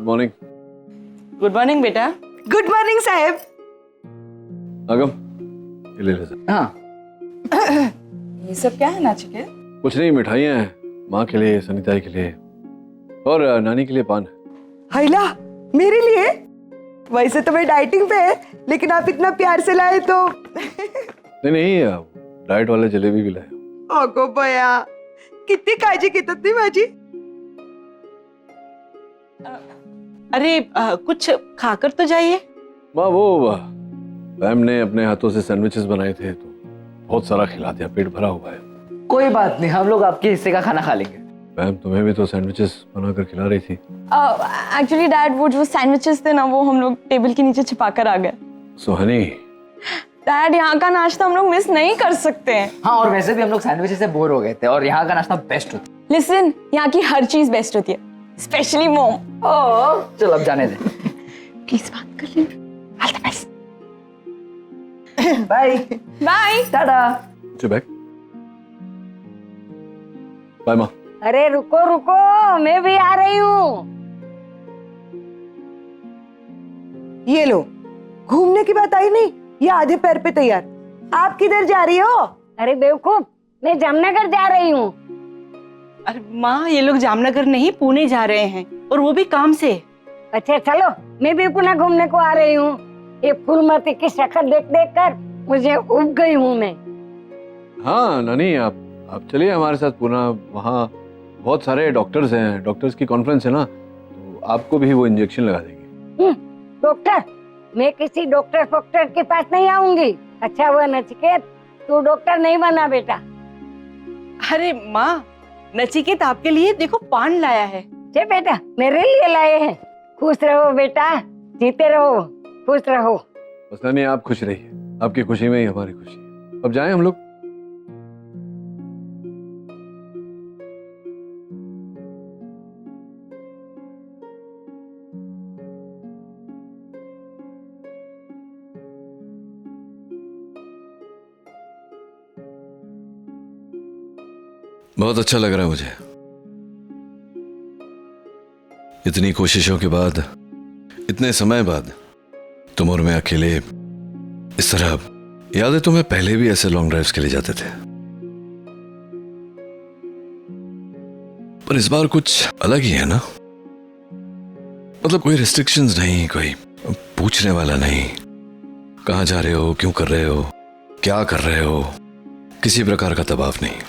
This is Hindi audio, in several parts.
Good morning. गुड मॉर्निंग बेटा। गुड मॉर्निंग साहब। आगम, ये ले ले। हाँ। ये सब क्या है नाचिके? कुछ नहीं, मिठाइयाँ हैं माँ के लिए, सनिताई के लिए और नानी के लिए पान। हाइला, मेरे लिए? वैसे तो मैं डाइटिंग पे है, लेकिन आप इतना प्यार से लाए तो। नहीं नहीं, डाइट वाले जलेबी भी लाए। ओगो बया, कितनी काळजी घेतात ती माझी। अरे कुछ खाकर तो जाइए। माँ वो मैम ने अपने हाथों से सैंडविचेस बनाए थे तो बहुत सारा खिला दिया, पेट भरा हुआ है। कोई बात नहीं, हम लोग आपके हिस्से का खाना खा लेंगे। मैम तुम्हें भी तो सैंडविचेस बनाकर खिला रही थी। एक्चुअली डैड, वो जो सैंडविचेस थे ना, वो हम लोग टेबल के नीचे छिपा कर आ गए। सुहानी, डैड, यहाँ का नाश्ता हम लोग मिस नहीं कर सकते। हाँ, और वैसे भी हम लोग सैंडविच से बोर हो गए थे और यहाँ का नाश्ता बेस्ट होता है। लिसन, यहाँ की हर चीज बेस्ट होती है, स्पेशली मोम। ओह, चल अब जाने दे। प्लीज बात कर ले। All the best. Bye bye. Tata. Back. Bye माँ। अरे रुको रुको, मैं भी आ रही हूँ। ये लो, घूमने की बात आई नहीं, ये आधे पैर पे तैयार। आप किधर जा रही हो? अरे बेवकूफ, मैं जामनगर जा रही हूँ। अरे माँ, ये लोग जामनगर नहीं, पुणे जा रहे हैं, और वो भी काम से। अच्छा चलो, मैं भी पुणे घूमने को आ रही हूँ। ये फूलमती की शक्ल देख देख कर मुझे उब गई हूँ मैं। हाँ नानी, आप चलिए हमारे साथ पुणे। वहाँ बहुत सारे डॉक्टर्स हैं, डॉक्टर्स की कॉन्फ्रेंस है ना, तो आपको भी वो इंजेक्शन लगा देंगे। डॉक्टर? मैं किसी डॉक्टर फोक्टर के पास नहीं आऊंगी। अच्छा हुआ नचिकेत, तू डॉक्टर नहीं बना बेटा। अरे माँ, नचिकेत आपके लिए देखो पान लाया है। चे बेटा, मेरे लिए लाए हैं। खुश रहो बेटा, जीते रहो, खुश रहो। बस नानी आप खुश रहिए, आपकी खुशी में ही हमारी खुशी है। अब जाएं हम लोग। बहुत अच्छा लग रहा है मुझे, इतनी कोशिशों के बाद, इतने समय बाद तुम और मैं अकेले इस तरह। याद है तुम्हें, पहले भी ऐसे लॉन्ग ड्राइव्स के लिए जाते थे, पर इस बार कुछ अलग ही है ना। मतलब कोई रिस्ट्रिक्शंस नहीं, कोई पूछने वाला नहीं, कहां जा रहे हो, क्यों कर रहे हो, क्या कर रहे हो, किसी प्रकार का दबाव नहीं,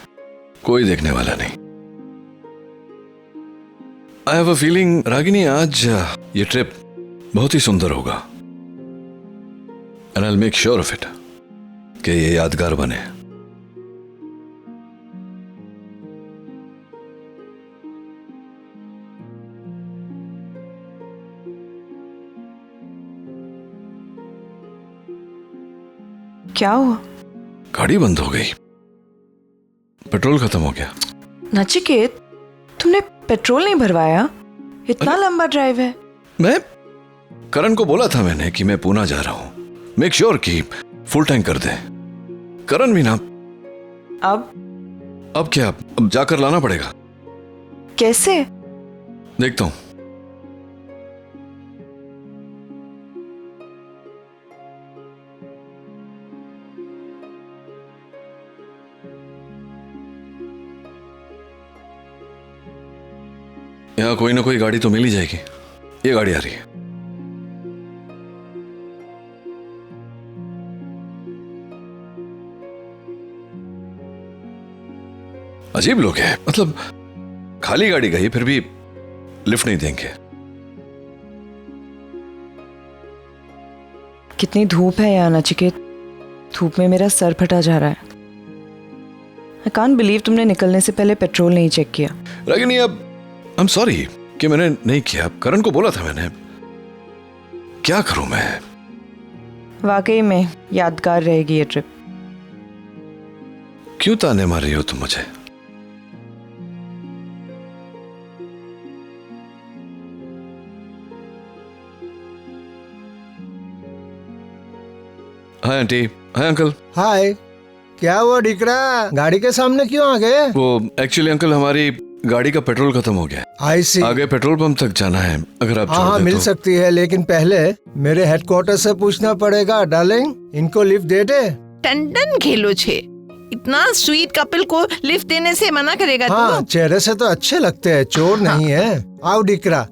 कोई देखने वाला नहीं। I have a feeling Ragini, आज ये ट्रिप बहुत ही सुंदर होगा, and I will make sure of it कि ये यादगार बने। क्या हुआ? गाड़ी बंद हो गई, पेट्रोल खत्म हो गया। नचिकेत, तुमने पेट्रोल नहीं भरवाया? इतना लंबा ड्राइव है। मैं करण को बोला था मैंने कि मैं पुणे जा रहा हूं, मेक श्योर कि फुल टैंक कर दे। करण भी ना। अब क्या, अब जाकर लाना पड़ेगा। कैसे? देखता हूं। यहाँ कोई ना कोई गाड़ी तो मिल ही जाएगी। ये गाड़ी आ रही है। अजीब लोग हैं, मतलब खाली गाड़ी गई फिर भी लिफ्ट नहीं देंगे। कितनी धूप है यहाँ नचिकेत, धूप में मेरा सर फटा जा रहा है। आई कांट बिलीव तुमने निकलने से पहले पेट्रोल नहीं चेक किया। रागिनी, अब आई एम सॉरी कि मैंने नहीं किया। करण को बोला था मैंने, क्या करूं मैं। वाकई में यादगार रहेगी ये ट्रिप। क्यों ताने मार रही हो तुम मुझे? Hi aunty, hi uncle. हाय, क्या हुआ डिकरा, गाड़ी के सामने क्यों आ गए? वो एक्चुअली अंकल, हमारी गाड़ी का पेट्रोल खत्म हो गया है। आई सी। आगे पेट्रोल पंप तक जाना है, अगर आप हाँ छोड़ हाँ दे मिल तो। सकती है, लेकिन पहले मेरे हेडक्वार्टर से पूछना पड़ेगा। डार्लिंग, इनको लिफ्ट दे दे। टंडन खेलो छे, इतना स्वीट कपल को लिफ्ट देने से मना करेगा हाँ, तू? चेहरे से तो अच्छे लगते हैं, चोर नहीं है। आओ डिकरा,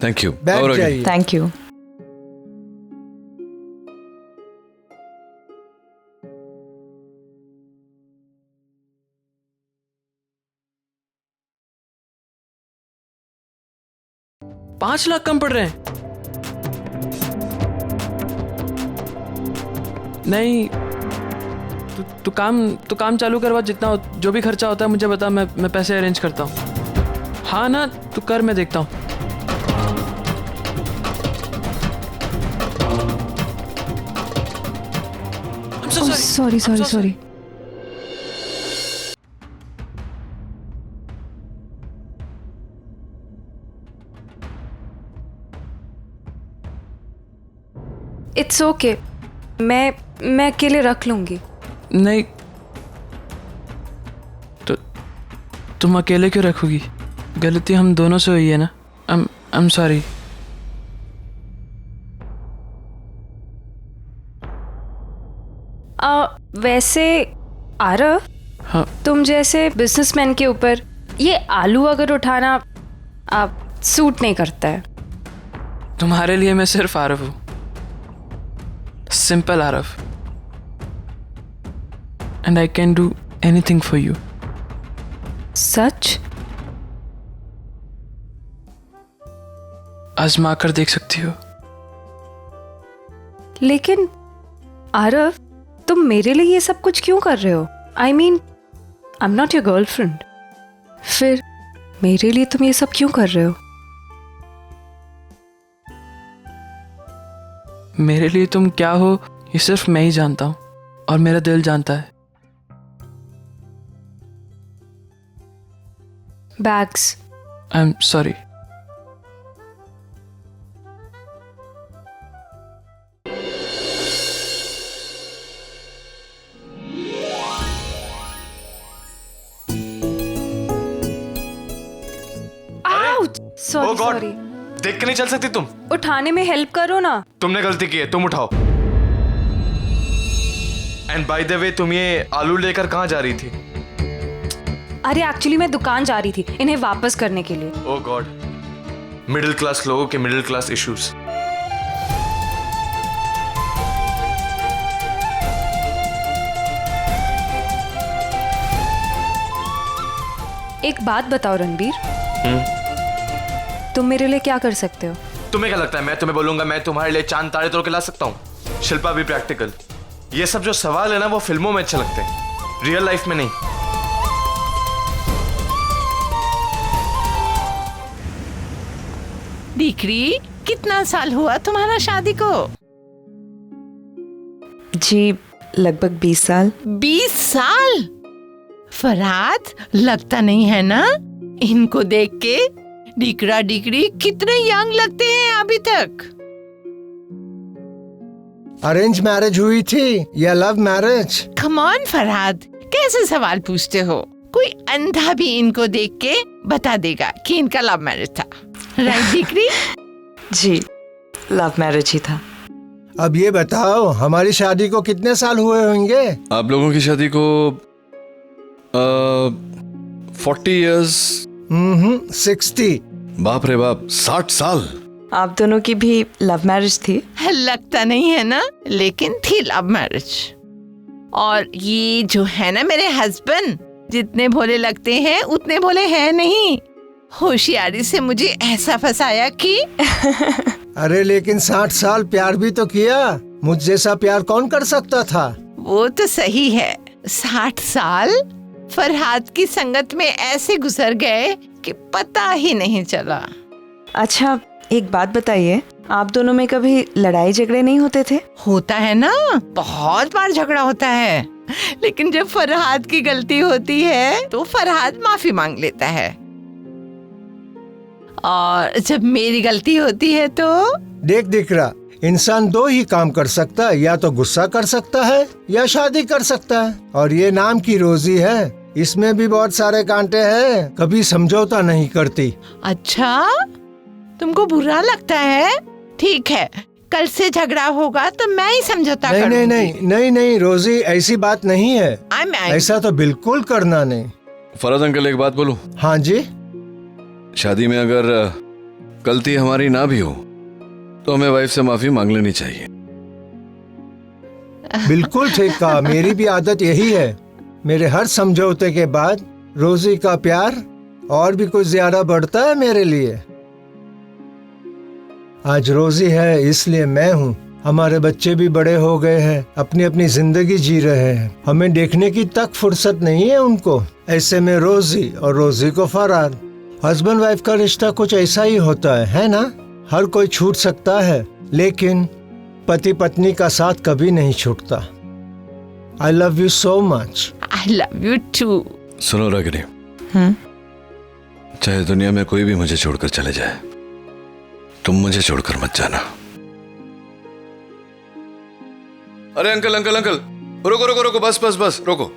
थैंक यू। बैठ जाइए। Thank you. $5 लाख कम पड़ रहे हैं। नहीं, तू काम चालू करवा, जितना जो भी खर्चा होता है मुझे बता, मैं पैसे अरेंज करता हूँ। हाँ ना, तू कर, मैं देखता हूँ। सॉरी। इट्स ओके, मैं अकेले रख लूंगी। नहीं, तो तुम अकेले क्यों रखोगी? गलती हम दोनों से हुई है ना। I am sorry. वैसे आरव, हाँ, तुम जैसे बिजनेसमैन के ऊपर ये आलू अगर उठाना आप सूट नहीं करता है। तुम्हारे लिए मैं सिर्फ आरव हूँ, simple Aarav, and I can do anything for you. सच? आजमा कर देख सकती हो। लेकिन आरव, तुम मेरे लिए ये सब कुछ क्यों कर रहे हो? I mean, I am not your girlfriend. फिर मेरे लिए तुम ये सब क्यों कर रहे हो? मेरे लिए तुम क्या हो ये सिर्फ मैं ही जानता हूँ, और मेरा दिल जानता है। Bags. I am sorry. Sorry sorry. देख के नहीं चल सकती तुम? उठाने में हेल्प करो ना। तुमने गलती की है, तुम उठाओ। एंड बाय द वे, तुम ये आलू लेकर कहाँ जा रही थी? अरे एक्चुअली मैं दुकान जा रही थी इन्हें वापस करने के लिए। ओह गॉड, मिडिल क्लास लोगों के मिडिल क्लास इश्यूज। एक बात बताओ रणबीर, तुम मेरे लिए क्या कर सकते हो? तुम्हें क्या लगता है मैं तुम्हें बोलूंगा मैं तुम्हारे लिए चांद तारे तोड़ के ला सकता हूँ? शिल्पा भी प्रैक्टिकल। ये सब जो सवाल है ना, वो फिल्मों में अच्छे लगते हैं, रियल लाइफ में नहीं। दीकरी, कितना साल हुआ तुम्हारा शादी को? जी लगभग 20 साल। 20 साल? फरहाद, लगता नहीं है ना इनको देख के? डिकरा डिकरी कितने यंग लगते हैं अभी तक। अरेंज मैरिज हुई थी या love marriage? Come on Farhad, कैसे सवाल पूछते हो? कोई अंधा भी इनको देख के बता देगा कि इनका लव मैरिज था। Right decree? जी लव मैरिज ही था। अब ये बताओ, हमारी शादी को कितने साल हुए होंगे? आप लोगों की शादी को 40 इयर्स। 60। बाप रे बाप, 60 साल। आप दोनों की भी लव मैरिज थी? लगता नहीं है ना, लेकिन थी लव मैरिज। और ये जो है ना मेरे हस्बैंड, जितने भोले लगते हैं उतने भोले हैं नहीं। होशियारी से मुझे ऐसा फंसाया कि अरे लेकिन 60 साल प्यार भी तो किया। मुझ जैसा प्यार कौन कर सकता था? वो तो सही है, 60 साल फरहाद की संगत में ऐसे गुजर गए कि पता ही नहीं चला। अच्छा एक बात बताइए, आप दोनों में कभी लड़ाई झगड़े नहीं होते थे? होता है ना, बहुत बार झगड़ा होता है, लेकिन जब फरहाद की गलती होती है तो फरहाद माफी मांग लेता है, और जब मेरी गलती होती है तो देख दिकरा, इंसान 2 ही काम कर सकता है, या तो गुस्सा कर सकता है या शादी कर सकता है, और ये नाम की रोजी है। इसमें भी बहुत सारे कांटे हैं, कभी समझौता नहीं करती। अच्छा, तुमको बुरा लगता है? ठीक है, कल से झगड़ा होगा तो मैं ही समझौता नहीं करूंगी। नहीं नहीं नहीं नहीं रोजी, ऐसी बात नहीं है। ऐसा तो बिल्कुल करना नहीं। फरहद अंकल एक बात बोलूं? हाँ जी। शादी में अगर गलती हमारी ना भी हो तो हमें वाइफ से माफी मांग लेनी चाहिए। बिल्कुल ठीक कहा, मेरी भी आदत यही है। मेरे हर समझौते के बाद रोजी का प्यार और भी कुछ ज्यादा बढ़ता है मेरे लिए। आज रोजी है इसलिए मैं हूँ। हमारे बच्चे भी बड़े हो गए हैं, अपनी अपनी जिंदगी जी रहे हैं, हमें देखने की तक फुर्सत नहीं है उनको। ऐसे में रोजी और रोजी को फरहाद। हस्बैंड वाइफ का रिश्ता कुछ ऐसा ही होता है ना? हर कोई छूट सकता है लेकिन पति पत्नी का साथ कभी नहीं छूटता। I love you so much. I love you too. सुनो रागिनी, चाहे दुनिया में कोई भी मुझे छोड़कर चले जाए, तुम मुझे छोड़कर मत जाना। अरे अंकल अंकल अंकल, रुको रुको रुको, बस बस बस रुको।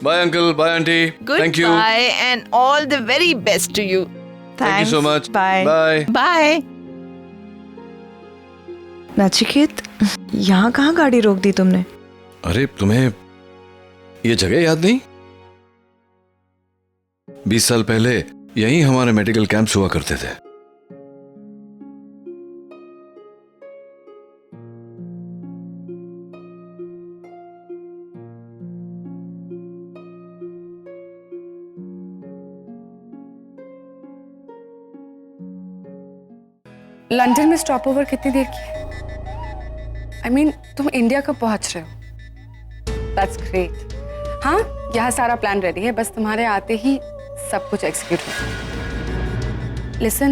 Bye uncle, bye aunty, thank you. Goodbye and all the very best to you. Thank you so much. Bye bye Bye. Nachiket, यहाँ कहाँ गाड़ी रोक दी तुमने? अरे तुम्हें ये जगह याद नहीं? 20 साल पहले यहीं हमारे मेडिकल कैंप्स हुआ करते थे। लंदन में स्टॉप ओवर कितनी देर की है? I mean, तुम इंडिया कब पहुंच रहे हो? That's great. हाँ, यहाँ सारा प्लान रेडी है, बस तुम्हारे आते ही सब कुछ एग्जीक्यूट हो। Listen,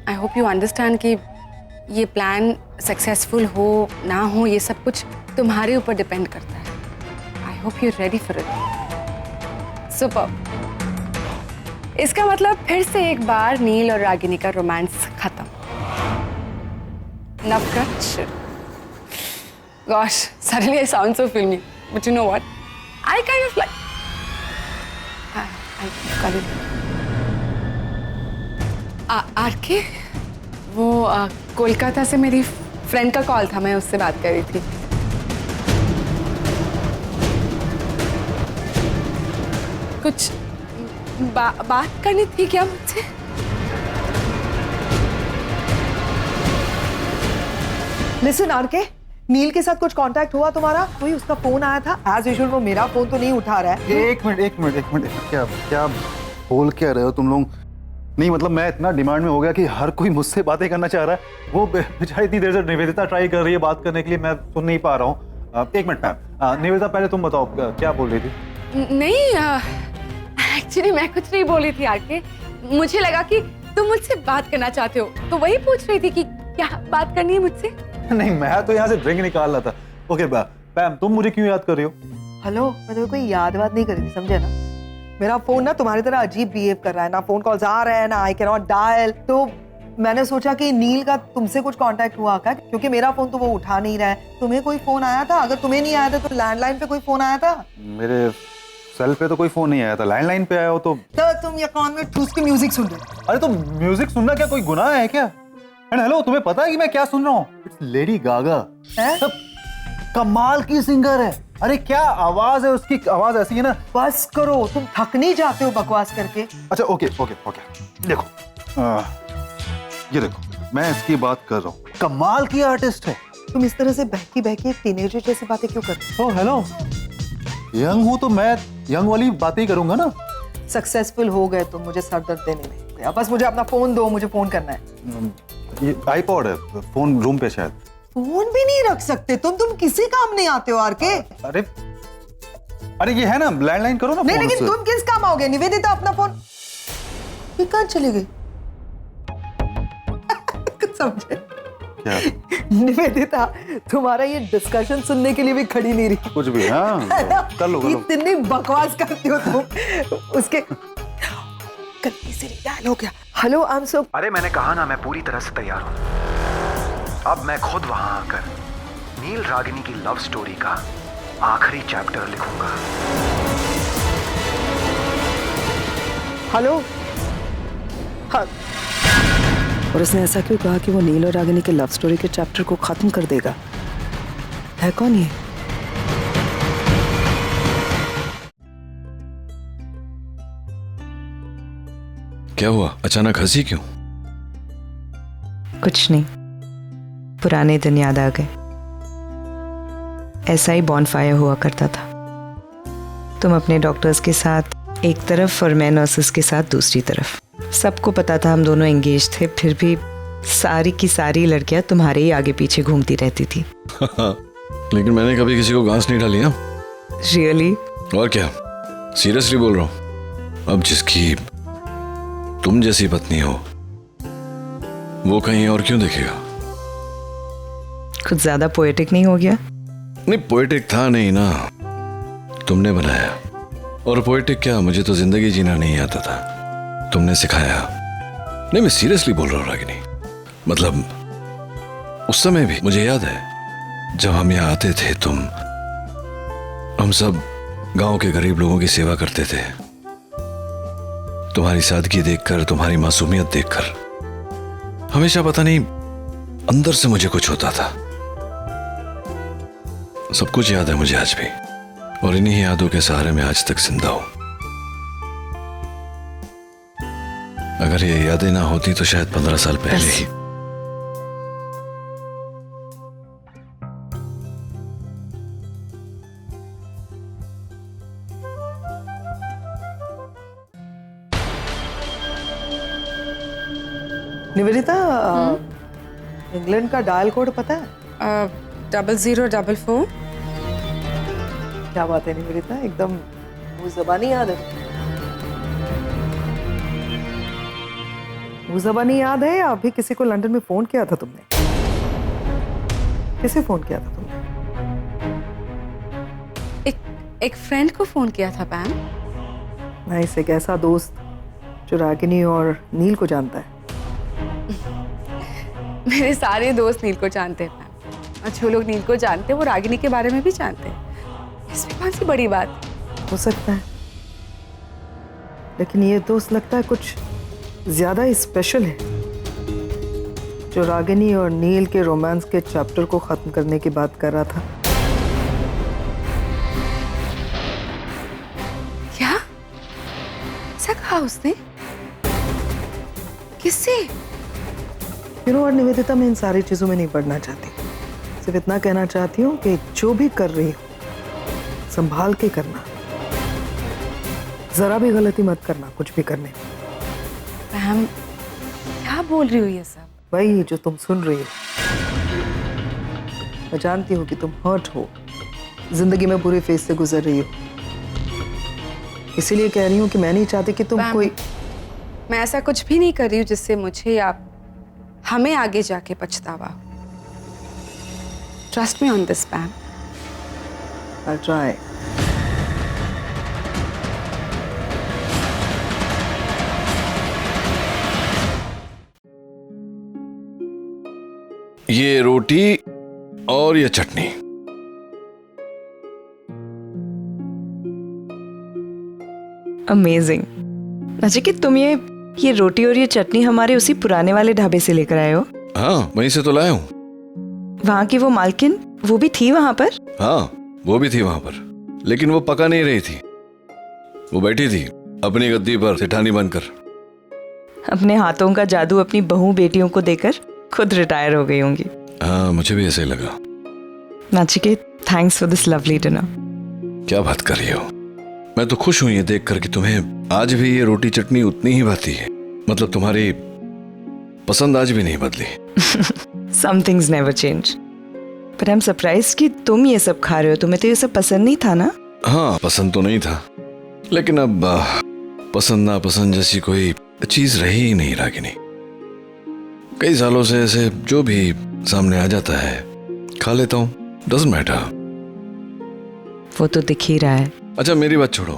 I hope you understand कि ये प्लान सक्सेसफुल हो ना हो, ये सब कुछ तुम्हारे ऊपर डिपेंड करता है। I hope you're ready for it. Super. इसका मतलब फिर से एक बार नील और रागिनी का रोमांस खत्म। Navkach. Gosh, suddenly I sound so filmy. But you know what? I kind of like. I got it. RK, वो कोलकाता से मेरी फ्रेंड का कॉल था, मैं उससे बात कर रही थी। कुछ बात करनी थी क्या मुझसे? लिसन आरके, नील के साथ कुछ कांटेक्ट हुआ तुम्हारा? कोई उसका फोन आया था? एज यूजुअल वो मेरा फोन तो नहीं उठा रहा है। एक मिनट, क्या क्या बोल क्या रहे हो तुम लोग? नहीं मतलब मैं इतना डिमांड में हो गया कि हर कोई मुझसे बातें करना चाह रहा है। वो बेचारी इतनी देर से निवेदिता ट्राई कर रही है बात करने के लिए, मैं सुन नहीं पा रहा हूँ। एक मिनट मैम, निवेदिता पहले तुम बताओ क्या बोल रही थी? नहीं, एक्चुअली मैं कुछ नहीं बोली थी आरके। मुझे लगा कि तुम मुझसे बात करना चाहते हो, तो वही पूछ रही थी कि क्या बात करनी है मुझसे। नहीं मैं तो यहाँ से ड्रिंक निकाल रहा था। ओके पैम, तुम मुझे क्यों याद कर रही हो? हेलो, मैं तुम्हें कोई याद बात नहीं कर रही थी, समझे ना? मेरा फोन ना तुम्हारी तरह अजीब बिहेव कर रहा है, ना फोन कॉल्स आ रहे हैं, ना आई कैन नॉट डायल। तो मैंने सोचा कि नील का तुमसे कुछ कांटेक्ट हुआ क्या, क्योंकि मेरा फोन तो वो उठा नहीं रहा है। तुम्हें कोई फोन आया था? अगर तुम्हें नहीं आया था तो लैंडलाइन पे कोई फोन आया था? मेरे सेल पे तो कोई फोन नहीं आया था, लैंडलाइन पे आया हो तो तुम ये कान में ठूस के म्यूजिक सुन रहे हो। अरे तो म्यूजिक सुनना क्या कोई गुनाह है क्या? एंड हेलो, तुम्हें पता है कि मैं क्या सुन रहा हूँ? It's Lady Gaga. कमाल की सिंगर है। अरे क्या आवाज है उसकी, आवाज ऐसी है ना। बस करो, तुम थक नहीं जाते हो बकवास करके? अच्छा ओके देखो, ये देखो मैं इसकी बात कर रहा हूँ, कमाल की आर्टिस्ट है। तुम इस तरह से बहकी बहकी टीनेजर जैसी बातें क्यों करते हो? हेलो, यंग हूँ तो मैं यंग वाली बातें ही करूंगा ना। सक्सेसफुल हो गए तुम मुझे सर दर्द देने में। बस मुझे अपना फोन दो, मुझे फोन करना है। ये आईपॉड है, फोन रूम पे शायद। फोन भी नहीं रख सकते तुम किसी काम नहीं आते हो आरके। अरे ये है ना, लैंडलाइन करो ना। नहीं लेकिन तुम किस काम आओगे? निवेदिता अपना फोन ये कहाँ चली गई? समझे क्या? निवेदिता तुम्हारा ये डिस्कशन सुनने के लिए भी खड़ी नहीं रही। कुछ भी हाँ कर लो। इतनी बकवास करती हो तुम। उसके गलती से डायल हो गया। Hello I am so. अरे मैंने कहा ना, मैं पूरी तरह से तैयार हूँ। अब मैं खुद वहां आकर नील रागिनी की लव स्टोरी का आखिरी चैप्टर लिखूंगा। हेलो। हाँ। और उसने ऐसा क्यों कहा कि वो नील और रागिनी के लव स्टोरी के चैप्टर को खत्म कर देगा? है कौन ये? क्या हुआ, अचानक हंसी क्यों? कुछ नहीं, पुराने दिन याद आ गए। ऐसा ही बॉनफायर हुआ करता था। तुम अपने डॉक्टर्स के साथ एक तरफ और मैं नर्सेस के साथ दूसरी तरफ। सबको पता था हम दोनों एंगेज थे, फिर भी सारी की सारी लड़कियां तुम्हारे ही आगे पीछे घूमती रहती थी। लेकिन मैंने कभी किसी को घास नहीं डाली। रियली? और क्या, सीरियसली बोल रहा हूँ। अब जिसकी तुम जैसी पत्नी हो वो कहीं और क्यों देखेगा? कुछ ज्यादा पोएटिक नहीं हो गया? नहीं, पोएटिक था नहीं ना, तुमने बनाया। और पोएटिक क्या, मुझे तो जिंदगी जीना नहीं आता था, तुमने सिखाया। नहीं, मैं सीरियसली बोल रहा हूँ रागिनी। मतलब उस समय भी मुझे याद है जब हम यहाँ आते थे, हम सब गांव के गरीब लोगों की सेवा करते थे। तुम्हारी सादगी देखकर, तुम्हारी मासूमियत देखकर हमेशा पता नहीं अंदर से मुझे कुछ होता था। सब कुछ याद है मुझे आज भी, और इन्हीं यादों के सहारे मैं आज तक जिंदा हूं। अगर ये यादें ना होती तो शायद 15 साल पहले ही। निवेदिता, इंग्लैंड का डायल कोड पता है? 0044। क्या बात है निवेदिता, एकदम मुंह ज़बानी याद है। मुंह ज़बानी याद है या अभी किसी को लंदन में फोन किया था तुमने? किसे फोन किया था तुमने? एक फ्रेंड को फोन किया था पैम। नाइस, एक ऐसा दोस्त जो रागिनी और नील को जानता है। मेरे सारे दोस्त नील को जानते हैं पैम, और जो लोग नील को जानते हैं वो रागिनी के बारे में भी जानते हैं। इसमें कौन सी बड़ी बात? हो सकता है, लेकिन ये दोस्त लगता है कुछ ज्यादा ही स्पेशल है, जो रागिनी और नील के रोमांस के चैप्टर को खत्म करने की बात कर रहा था। क्या ऐसा कहा उसने? किससे? निवेदिता, मैं इन सारी चीजों में नहीं पढ़ना चाहती। सिर्फ इतना कहना चाहती हूँ कि जो भी कर रही हो संभाल के करना, जरा भी गलती मत करना कुछ भी करने में। मैम, क्या बोल रही हो ये सब? वही जो तुम सुन रही हो। मैं जानती हूँ कि तुम हर्ट हो, जिंदगी में बुरे फेज से गुजर रही हो, इसीलिए कह रही हूँ कि मैं नहीं चाहती कि तुम कोई। मैं ऐसा कुछ भी नहीं कर रही हूँ जिससे मुझे या हमें आगे जाके पछतावा। Trust me on this पैम। I'll try. ये रोटी और ये चटनी। अमेजिंग। नचिकेत, तुम ये रोटी और ये चटनी हमारे उसी पुराने वाले ढाबे से लेकर आए हो? हाँ, वहीं से तो लाया हूँ। वहाँ की वो मालकिन, वो भी थी वहाँ पर? हाँ, वो भी थी वहाँ पर, लेकिन वो पका नहीं रही थी। वो बैठी थी अपनी गद्दी पर सेठानी बनकर। अपने हाथों का जादू अपनी बहू बेटियों को देकर खुद रिटायर हो गई होंगी। हाँ, मुझे भी ऐसे ही लगा। Nachiket, thanks for this lovely dinner. क्या बात कर रही हो? मैं तो खुश हूं ये देखकर कि तुम्हें आज भी ये रोटी चटनी उतनी ही भाती है। मतलब तुम्हारी पसंद आज भी नहीं बदली। Some things never change. But I'm surprised कि तुम ये सब खा रहे हो। तुम्हें तो ये सब पसंद नहीं था ना? हाँ, पसंद तो नहीं था, लेकिन अब पसंद ना पसंद जैसी कोई चीज रही ही नहीं रागिनी। कई सालों से ऐसे जो भी सामने आ जाता है खा लेता हूँ, डजंट मैटर। वो तो दिख ही रहा है। अच्छा, मेरी बात छोड़ो,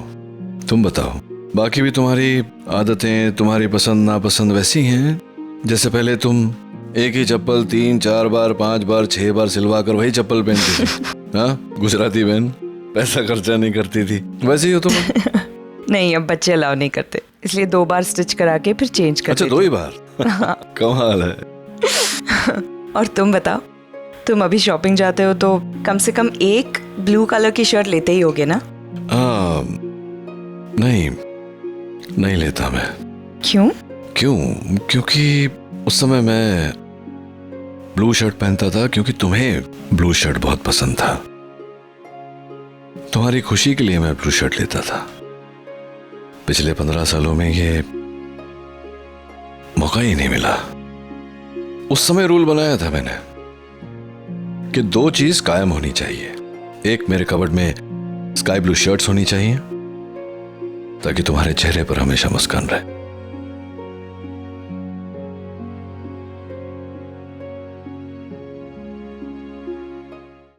तुम बताओ, बाकी भी तुम्हारी आदतें, तुम्हारी पसंद नापसंद वैसी हैं जैसे पहले तुम एक ही चप्पल 3, 4 बार, 5 बार, 6 बार सिलवा कर वही चप्पल पहनती थी। हाँ, गुजराती बहन, पैसा खर्चा नहीं करती थी। वैसे ही हो तुम। नहीं, अब बच्चे अलाउ नहीं करते, इसलिए 2 बार स्टिच करा के फिर चेंज कर अच्छा, 2 ही बार? कमाल है। और तुम बताओ, तुम अभी शॉपिंग जाते हो तो कम से कम एक ब्लू कलर की शर्ट लेते ही होगे ना? नहीं लेता मैं। क्यों? क्योंकि उस समय मैं ब्लू शर्ट पहनता था क्योंकि तुम्हें ब्लू शर्ट बहुत पसंद था। तुम्हारी खुशी के लिए मैं ब्लू शर्ट लेता था। पिछले 15 सालों में ये मौका ही नहीं मिला। उस समय रूल बनाया था मैंने कि 2 चीज कायम होनी चाहिए। एक, मेरे कबर्ड में स्काई ब्लू शर्ट्स होनी चाहिए ताकि तुम्हारे चेहरे पर हमेशा मुस्कान रहे।